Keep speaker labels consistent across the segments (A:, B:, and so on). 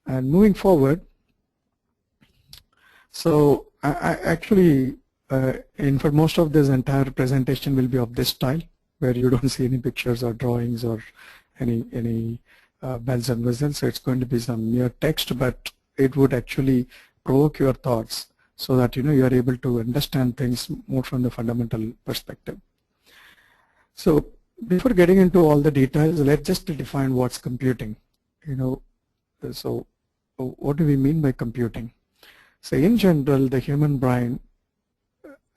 A: And moving forward, so I actually, in for most of this entire presentation will be of this style, where you don't see any pictures or drawings or any bells and whistles. So it's going to be some mere text, but it would actually provoke your thoughts so that you are able to understand things more from the fundamental perspective. So before getting into all the details, let's just define what's computing. So what do we mean by computing? So in general, the human brain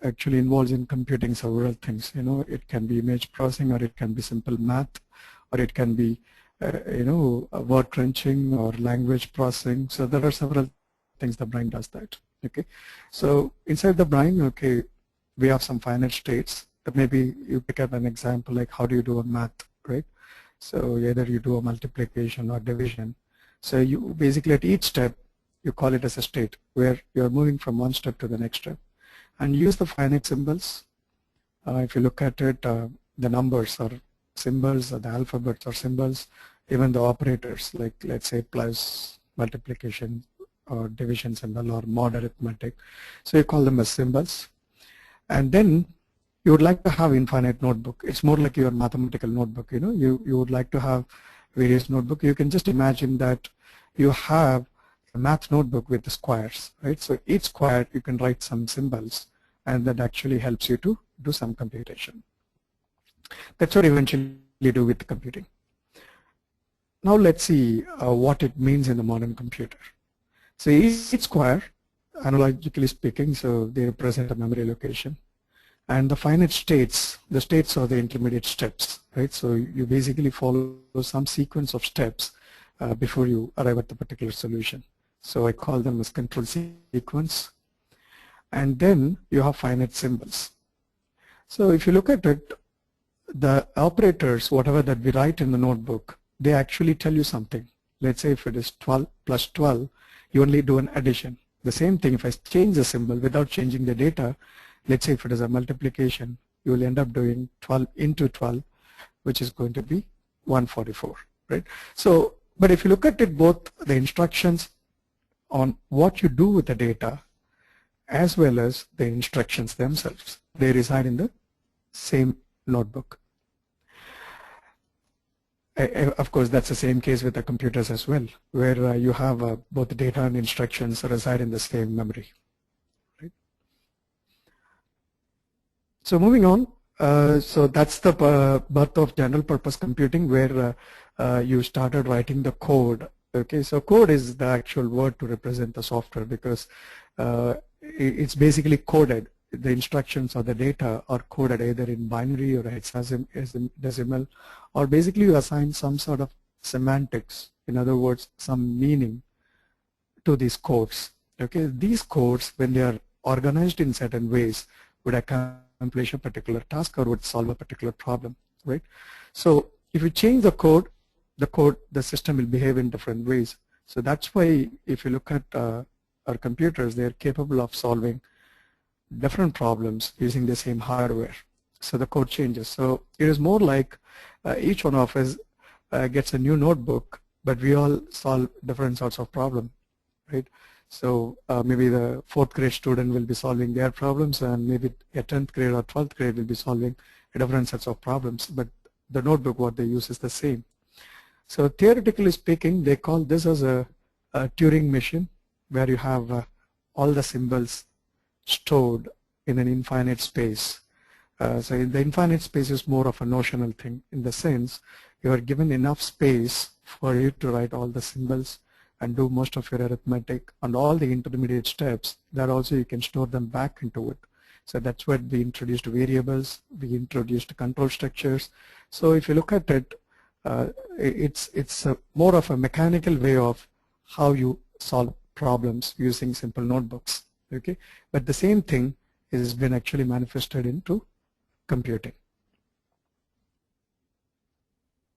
A: actually involves in computing several things. It can be image processing, or it can be simple math, or it can be word crunching or language processing. So there are several things the brain does that. Okay, so inside the brain, okay, we have some finite states. Maybe you pick up an example like how do you do a math, right? So either you do a multiplication or division. So you basically at each step you call it as a state where you're moving from one step to the next step, and use the finite symbols. If you look at it, the numbers or symbols, or the alphabets or symbols, even the operators like let's say plus, multiplication, or division symbol, or mod arithmetic. So you call them as symbols. And then you would like to have infinite notebook. It's more like your mathematical notebook. You would like to have various notebook. You can just imagine that you have a math notebook with the squares, right? So each square you can write some symbols, and that actually helps you to do some computation. That's what eventually you do with the computing. Now let's see what it means in the modern computer. So each square, analogically speaking, so they represent a memory location. And the finite states, the states are the intermediate steps, right? So you basically follow some sequence of steps before you arrive at the particular solution. So I call them as control sequence. And then you have finite symbols. So if you look at it, the operators, whatever that we write in the notebook, they actually tell you something. Let's say if it is 12 plus 12, you only do an addition. The same thing, if I change the symbol without changing the data, let's say if it is a multiplication, you will end up doing 12 into 12, which is going to be 144, right? So, but if you look at it, both the instructions on what you do with the data as well as the instructions themselves, they reside in the same notebook. Of course, that's the same case with the computers as well, where you have both the data and instructions reside in the same memory. Right? So moving on, so that's the birth of general purpose computing, where you started writing the code. Okay, so code is the actual word to represent the software, because it's basically coded. The instructions or the data are coded either in binary or hexadecimal, or basically you assign some sort of semantics, in other words, some meaning to these codes. Okay, these codes, when they are organized in certain ways, would accomplish a particular task or would solve a particular problem, right? So if you change the code, the system will behave in different ways. So that's why if you look at our computers, they are capable of solving different problems using the same hardware. So the code changes. So it is more like each one of us gets a new notebook, but we all solve different sorts of problems, right? So maybe the 4th grade student will be solving their problems, and maybe a 10th grade or 12th grade will be solving different sets of problems, but the notebook what they use is the same. So theoretically speaking, they call this as a Turing machine, where you have all the symbols stored in an infinite space. So the infinite space is more of a notional thing, in the sense you are given enough space for you to write all the symbols and do most of your arithmetic and all the intermediate steps. That also you can store them back into it. So that's where we introduced variables, we introduced control structures. So if you look at it, it's more of a mechanical way of how you solve problems using simple notebooks. Okay, but the same thing has been actually manifested into computing.